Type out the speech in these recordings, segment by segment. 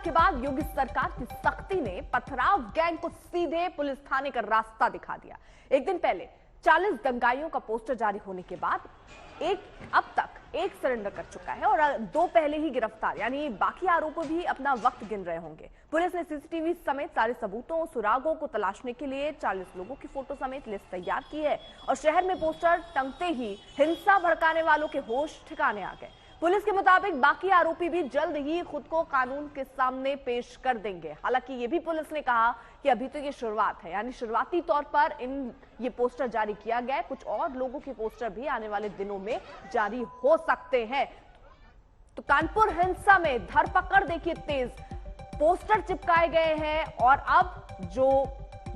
के बाद योगी सरकार की सख्ती ने पथराव गैंग को सीधे पुलिस थाने का रास्ता दिखा दिया। एक दिन पहले 40 दंगाइयों का पोस्टर जारी होने के बाद अब तक एक सरेंडर कर चुका है और 2 पहले ही गिरफ्तार, यानी बाकी आरोपी भी अपना वक्त गिन रहे होंगे। पुलिस ने सीसीटीवी समेत सारे सबूतों सुरागों को तलाशने के लिए 40 लोगों की फोटो समेत लिस्ट तैयार की है और शहर में पोस्टर टंगते ही हिंसा भड़काने वालों के होश ठिकाने आ गए। पुलिस के मुताबिक बाकी आरोपी भी जल्द ही खुद को कानून के सामने पेश कर देंगे। हालांकि ये भी पुलिस ने कहा कि अभी तो ये शुरुआत है, यानी शुरुआती तौर पर ये पोस्टर जारी किया गया है। कुछ और लोगों के पोस्टर भी आने वाले दिनों में जारी हो सकते हैं। तो कानपुर हिंसा में धरपकड़ देखिए तेज, पोस्टर चिपकाए गए हैं और अब जो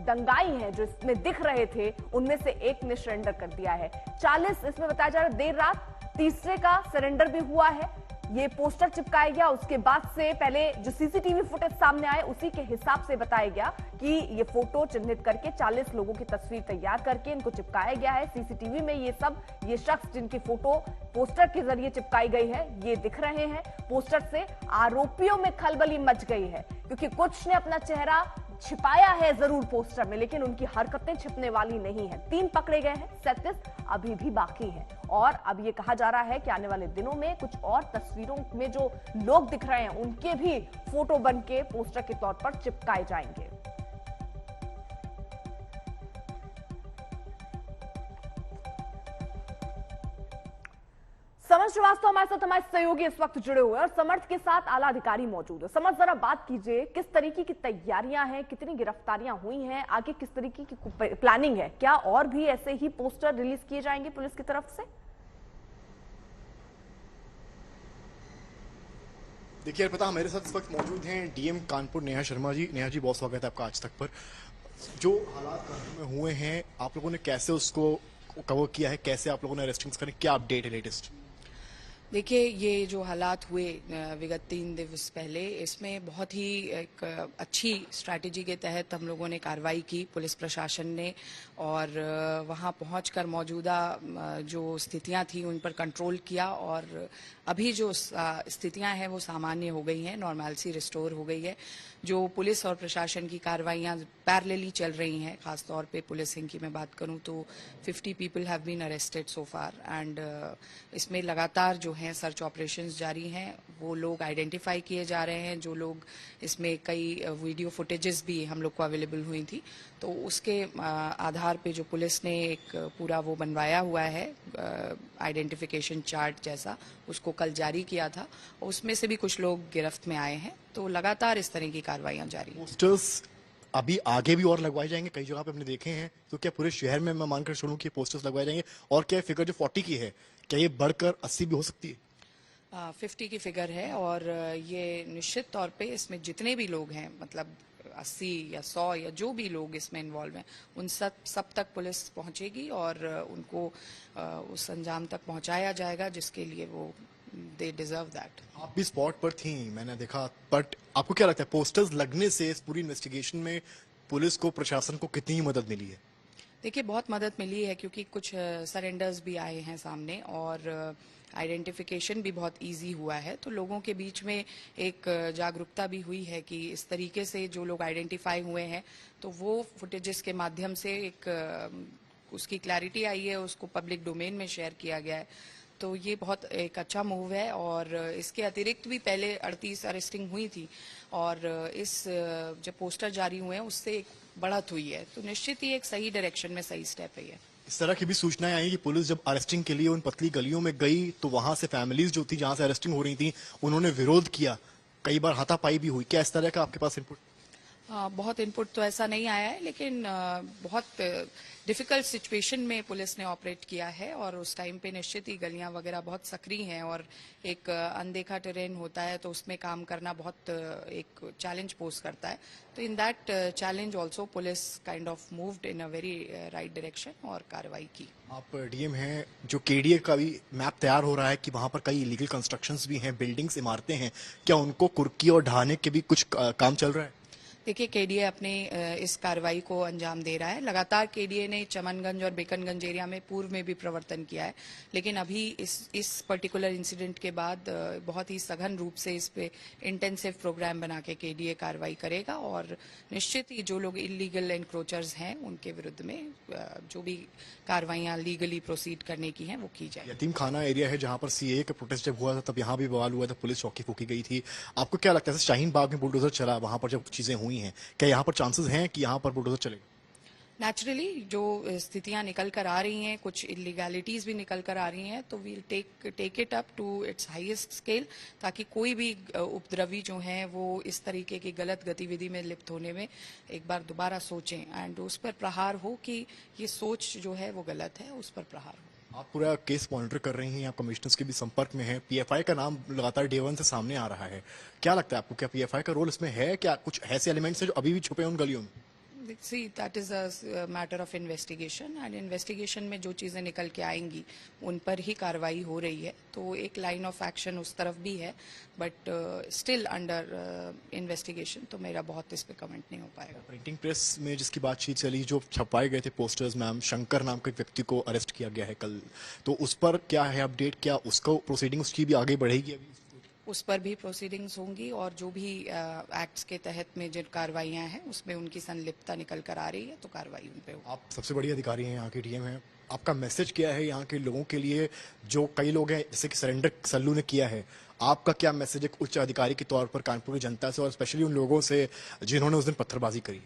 दंगाई हैं जो इसमें दिख रहे थे उनमें से एक ने सरेंडर कर दिया है। 40 इसमें बताया जा रहा है देर रात तीसरे का सरेंडर भी हुआ है। ये पोस्टर चिपकाया गया, उसके बाद से पहले जो सीसीटीवी फुटेज सामने आए उसी के हिसाब से बताया गया कि ये फोटो चिन्हित करके 40 लोगों की तस्वीर तैयार करके इनको चिपकाया गया है। सीसीटीवी में ये शख्स जिनकी फोटो पोस्टर के जरिए चिपकाई गई है ये दिख रहे हैं। पोस्टर से आरोपियों में खलबली मच गई है क्योंकि कुछ ने अपना चेहरा छिपाया है जरूर पोस्टर में, लेकिन उनकी हरकतें छिपने वाली नहीं है। 3 पकड़े गए हैं, 37 अभी भी बाकी हैं और अब ये कहा जा रहा है कि आने वाले दिनों में कुछ और तस्वीरों में जो लोग दिख रहे हैं उनके भी फोटो बनके पोस्टर के तौर पर चिपकाए जाएंगे। समर्थ श्रीवास्तव हमारे साथ हमारे सहयोगी इस वक्त जुड़े हुए हैं और समर्थ के साथ आला अधिकारी मौजूद है। समर्थ, जरा बात कीजिए, किस तरीके की तैयारियां हैं, कितनी गिरफ्तारियां हुई हैं, आगे किस तरीके की प्लानिंग है? क्या और भी ऐसे ही पोस्टर रिलीज किए जाएंगे पुलिस की तरफ से? देखिए अर्पिता, मेरे साथ इस वक्त मौजूद हैं डीएम कानपुर नेहा शर्मा जी। नेहा जी, बहुत स्वागत है आपका आज तक पर। जो हालात कानपुर में हुए हैं, आप लोगों ने कैसे उसको कवर किया है, कैसे आप लोगों ने अरेस्टिंग्स करें, क्या अपडेट है लेटेस्ट? देखिए, ये जो हालात हुए विगत 3 दिवस पहले, इसमें बहुत ही एक अच्छी स्ट्रैटेजी के तहत हम लोगों ने कार्रवाई की, पुलिस प्रशासन ने, और वहां पहुंचकर मौजूदा जो स्थितियां थी उन पर कंट्रोल किया और अभी जो स्थितियां हैं वो सामान्य हो गई हैं, नॉर्मैलिटी रिस्टोर हो गई है। जो पुलिस और प्रशासन की कार्रवाइयां पैरेलली चल रही हैं, खासतौर पे पुलिसिंग की मैं बात करूं तो 50 people have been arrested so far and इसमें लगातार जो हैं सर्च ऑपरेशंस जारी हैं। वो लोग आइडेंटिफाई किए जा रहे हैं, जो लोग इसमें कई वीडियो फुटेजेस भी हम लोग को अवेलेबल हुई थी, तो उसके आधार पे जो पुलिस ने एक पूरा वो बनवाया हुआ है आइडेंटिफिकेशन चार्ट जैसा, उसको कल जारी किया था। उसमें से भी कुछ लोग गिरफ्त में आए हैं, तो लगातार इस तरह की कार्रवाइयां जारी हैं। पोस्टर्स अभी आगे भी और लगवाए जाएंगे? कई जगह पे हमने देखे हैं, तो क्या पूरे शहर में मैं मानकर चलूं कि पोस्टर्स लगवाए जाएंगे? और क्या फिगर जो 40 की है, क्या ये बढ़कर 80 भी हो सकती है? 50 की फिगर है और ये निश्चित तौर पे इसमें जितने भी लोग हैं, मतलब 80 या 100 या जो भी लोग इसमें इन्वॉल्व हैं, उन सब तक पुलिस पहुंचेगी और उनको उस अंजाम तक पहुंचाया जाएगा जिसके लिए वो दे डिजर्व दैट। आप भी स्पॉट पर थी, मैंने देखा, बट आपको क्या लगता है पोस्टर्स लगने से इस पूरी इन्वेस्टिगेशन में पुलिस को, प्रशासन को कितनी मदद मिली है? देखिए, बहुत मदद मिली है क्योंकि कुछ सरेंडर्स भी आए हैं सामने और आइडेंटिफिकेशन भी बहुत इजी हुआ है, तो लोगों के बीच में एक जागरूकता भी हुई है कि इस तरीके से जो लोग आइडेंटिफाई हुए हैं तो वो फुटेजेस के माध्यम से एक उसकी क्लैरिटी आई है, उसको पब्लिक डोमेन में शेयर किया गया है, तो ये बहुत एक अच्छा मूव है। और इसके अतिरिक्त भी पहले 38 अरेस्टिंग हुई थी और इस जब पोस्टर जारी हुए हैं उससे एक बढ़त हुई है, तो निश्चित ही एक सही डायरेक्शन में सही स्टेप है ये। इस तरह की भी सूचनाएं आई कि पुलिस जब अरेस्टिंग के लिए उन पतली गलियों में गई तो वहां से फैमिलीज जो थी जहां से अरेस्टिंग हो रही थी उन्होंने विरोध किया, कई बार हाथापाई भी हुई। क्या इस तरह का आपके पास इनपुट? बहुत इनपुट तो ऐसा नहीं आया है, लेकिन बहुत डिफिकल्ट सिचुएशन में पुलिस ने ऑपरेट किया है और उस टाइम पे निश्चित ही गलियां वगैरह बहुत सक्रिय हैं और एक अनदेखा टेरेन होता है तो उसमें काम करना बहुत एक चैलेंज पोज करता है। तो in that challenge also police kind of moved in a very right direction और कार्रवाई की। आप डीएम हैं, जो केडीए का भी मैप तैयार हो रहा है कि वहां पर कई इलीगल कंस्ट्रक्शंस भी हैं, बिल्डिंग्स, इमारतें हैं, क्या उनको कुर्की और ढहाने के भी कुछ काम चल रहा है? देखिए, केडीए अपने इस कार्रवाई को अंजाम दे रहा है। लगातार केडीए ने चमनगंज और बेकनगंज एरिया में पूर्व में भी प्रवर्तन किया है, लेकिन अभी इस पर्टिकुलर इंसिडेंट के बाद बहुत ही सघन रूप से इस पे इंटेंसिव प्रोग्राम बना के केडीए कार्रवाई करेगा और निश्चित ही जो लोग इलीगल एनक्रोचर्स हैं उनके विरुद्ध में जो भी कार्रवाइयां लीगली प्रोसीड करने की हैं वो की जाए। यतीम खाना एरिया है जहां पर सीए का प्रोटेस्ट जब हुआ था तब यहाँ भी बवाल हुआ था, पुलिस चौकी फूकी गई थी। आपको क्या लगता है शाहीन बाग में बुलडोजर चला, वहां पर जब चीजें हुई हैं, क्या यहाँ पर चांसेस हैं कि यहाँ पर बुलडोजर चलेगा? नेचुरली जो स्थितियां निकल कर आ रही हैं, कुछ इलीगैलिटीज भी निकल कर आ रही हैं, तो we'll take it up to its highest scale, ताकि कोई भी उपद्रवी जो हैं वो इस तरीके की गलत गतिविधि में लिप्त होने में एक बार दोबारा सोचें एंड उस पर प्रहार हो कि ये सोच जो है वो गलत है, उस पर प्रहार हो। आप पूरा केस मॉनिटर कर रही हैं, आप कमिश्नर्स के भी संपर्क में हैं, पीएफआई का नाम लगातार डे वन से सामने आ रहा है। क्या लगता है आपको, क्या पीएफआई का रोल इसमें है? क्या कुछ ऐसे एलिमेंट्स हैं जो अभी भी छुपे हैं उन गलियों में? See, that is a matter of investigation and investigation में जो चीजें निकल के आएंगी उन पर ही कार्रवाई हो रही है, तो एक लाइन ऑफ एक्शन उस तरफ भी है, बट स्टिल अंडर इन्वेस्टिगेशन, तो मेरा बहुत इस पे कमेंट नहीं हो पाएगा। प्रिंटिंग प्रेस में जिसकी बातचीत चली, जो छपवाए गए थे पोस्टर्स, मैम शंकर नाम के एक व्यक्ति को अरेस्ट किया गया है कल, तो उस पर क्या है अपडेट? क्या उसको प्रोसीडिंग उसकी भी आगे बढ़ेगी अभी? उस पर भी प्रोसीडिंग्स होंगी और जो भी एक्ट्स के तहत में जिन कार्रवाइयां हैं उसमें उनकी संलिप्तता निकल कर आ रही है, तो कार्रवाई उन पे होगी। आप सबसे बड़ी अधिकारी हैं, यहाँ के डीएम हैं, आपका मैसेज क्या है यहाँ के लोगों के लिए? जो कई लोग हैं जैसे कि सरेंडर सल्लू ने किया है, आपका क्या मैसेज है उच्च अधिकारी के तौर पर कानपुर की जनता से और स्पेशली उन लोगों से जिन्होंने उस दिन पत्थरबाजी करी?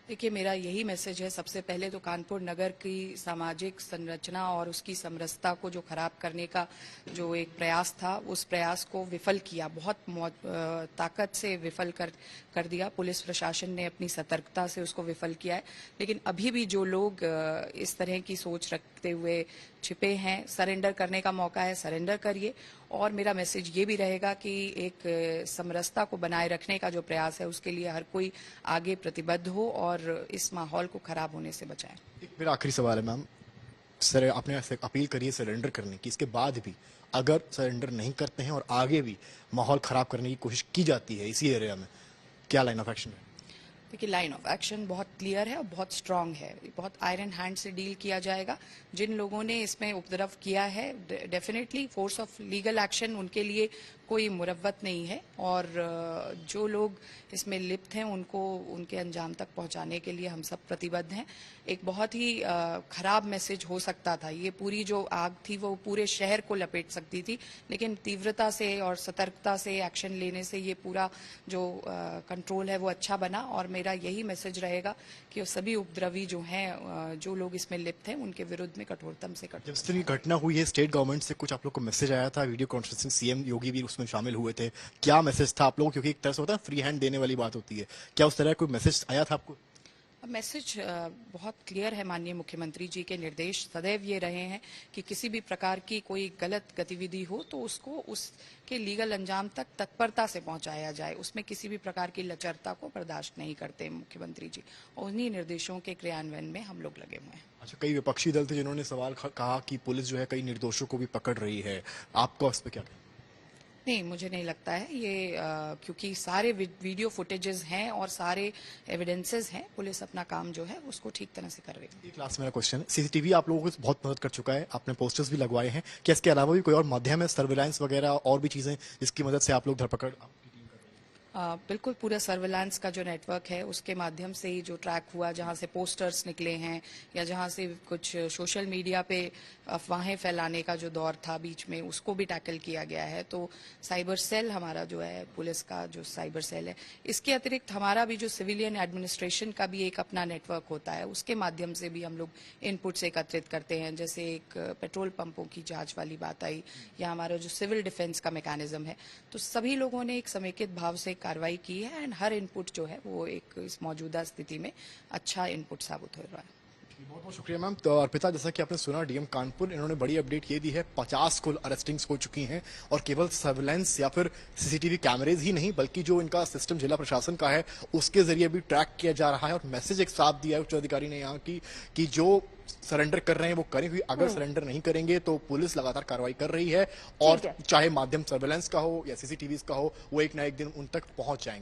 देखिए, मेरा यही मैसेज है, सबसे पहले तो कानपुर नगर की सामाजिक संरचना और उसकी समरसता को जो खराब करने का जो एक प्रयास था, उस प्रयास को विफल किया, बहुत ताकत से विफल कर दिया। पुलिस प्रशासन ने अपनी सतर्कता से उसको विफल किया है, लेकिन अभी भी जो लोग इस तरह की सोच रखते हुए छिपे हैं, सरेंडर करने का मौका है, सरेंडर करिए। और मेरा मैसेज ये भी रहेगा कि एक समरसता को बनाए रखने का जो प्रयास है उसके लिए हर कोई आगे प्रतिबद्ध हो और इस माहौल को खराब होने से बचाएं। एक मेरा आखिरी सवाल है मैम, सर आपने ऐसे अपील करी है सरेंडर करने की, इसके बाद भी अगर सरेंडर नहीं करते हैं और आगे भी माहौल खराब करने की कोशिश की जाती है इसी एरिया में, क्या लाइन ऑफ एक्शन है? देखिए, लाइन ऑफ एक्शन बहुत क्लियर है और बहुत स्ट्रांग है, बहुत आयरन हैंड से डील किया जाएगा। जिन लोगों ने इसमें उपद्रव किया है, definitely force of legal action उनके लिए कोई मुरव्वत नहीं है, और जो लोग इसमें लिप्त हैं उनको उनके अंजाम तक पहुंचाने के लिए हम सब प्रतिबद्ध हैं। एक बहुत ही खराब मैसेज हो सकता था, ये पूरी जो आग थी वो पूरे शहर को लपेट सकती थी, लेकिन तीव्रता से और सतर्कता से एक्शन लेने से ये पूरा जो कंट्रोल है वो अच्छा बना। और मेरा यही मैसेज रहेगा कि सभी उपद्रवी जो हैं, जो लोग इसमें लिप्त हैं, उनके विरुद्ध में कठोरतम से कठोर। जब इस तरह की घटना हुई है, स्टेट गवर्नमेंट से कुछ आप लोग को मैसेज आया था, वीडियो कॉन्फ्रेंसिंग सीएम योगी भी उसमें शामिल हुए थे, क्या मैसेज था आप लोगों? क्योंकि एक तरह से होता है फ्री हैंड देने वाली बात होती है, क्या उस तरह कोई मैसेज आया था आपको? मैसेज बहुत क्लियर है, माननीय मुख्यमंत्री जी के निर्देश सदैव ये रहे हैं कि किसी भी प्रकार की कोई गलत गतिविधि हो तो उसको उसके लीगल अंजाम तक तत्परता से पहुंचाया जाए, उसमें किसी भी प्रकार की लचरता को बर्दाश्त नहीं करते मुख्यमंत्री जी, और उन्हीं निर्देशों के क्रियान्वयन में हम लोग लगे हुए हैं। अच्छा, कई विपक्षी दल थे जिन्होंने सवाल कहा कि पुलिस जो है कई निर्दोषों को भी पकड़ रही है, आपको इस पर क्या कहना? नहीं, मुझे नहीं लगता है ये, क्योंकि सारे वीडियो फुटेजेस हैं और सारे एविडेंसेस हैं, पुलिस अपना काम जो है उसको ठीक तरह से कर रही है। एक लास्ट मेरा क्वेश्चन है, सीसीटीवी आप लोगों को बहुत मदद कर चुका है, आपने पोस्टर्स भी लगवाए हैं, क्या इसके अलावा भी कोई और माध्यम है, सर्विलांस वगैरह और भी चीजें जिसकी मदद से आप लोग धरपकड़? बिल्कुल, पूरा सर्विलांस का जो नेटवर्क है उसके माध्यम से ही जो ट्रैक हुआ, जहां से पोस्टर्स निकले हैं या जहां से कुछ सोशल मीडिया पे अफवाहें फैलाने का जो दौर था बीच में, उसको भी टैकल किया गया है। तो साइबर सेल हमारा जो है, पुलिस का जो साइबर सेल है, इसके अतिरिक्त हमारा भी जो सिविलियन एडमिनिस्ट्रेशन का भी एक अपना नेटवर्क होता है, उसके माध्यम से भी हम लोग इनपुट्स एकत्रित करते हैं। जैसे एक पेट्रोल पंपों की जांच वाली बात आई, या हमारा जो सिविल डिफेंस का मैकेनिज्म है, तो सभी लोगों ने एक समेकित भाव से कार्रवाई की है एंड हर इनपुट जो है वो एक इस मौजूदा स्थिति में अच्छा इनपुट साबित हो रहा है। बहुत बहुत शुक्रिया मैम। तो अर्पिता, जैसा कि आपने सुना, डीएम कानपुर इन्होंने बड़ी अपडेट ये दी है, 50 कुल अरेस्टिंग्स हो चुकी हैं और केवल सर्विलांस या फिर सीसीटीवी कैमरेज ही नहीं बल्कि जो इनका सिस्टम जिला प्रशासन का है उसके जरिए भी ट्रैक किया जा रहा है। और मैसेज एक साफ दिया है उच्च अधिकारी ने यहाँ की कि जो सरेंडर कर रहे हैं वो करें, क्योंकि अगर सरेंडर नहीं करेंगे तो पुलिस लगातार कार्रवाई कर रही है और चाहे माध्यम सर्विलांस का हो या सीसीटीवी का हो, वो एक ना एक दिन उन तक पहुंच जाएंगे।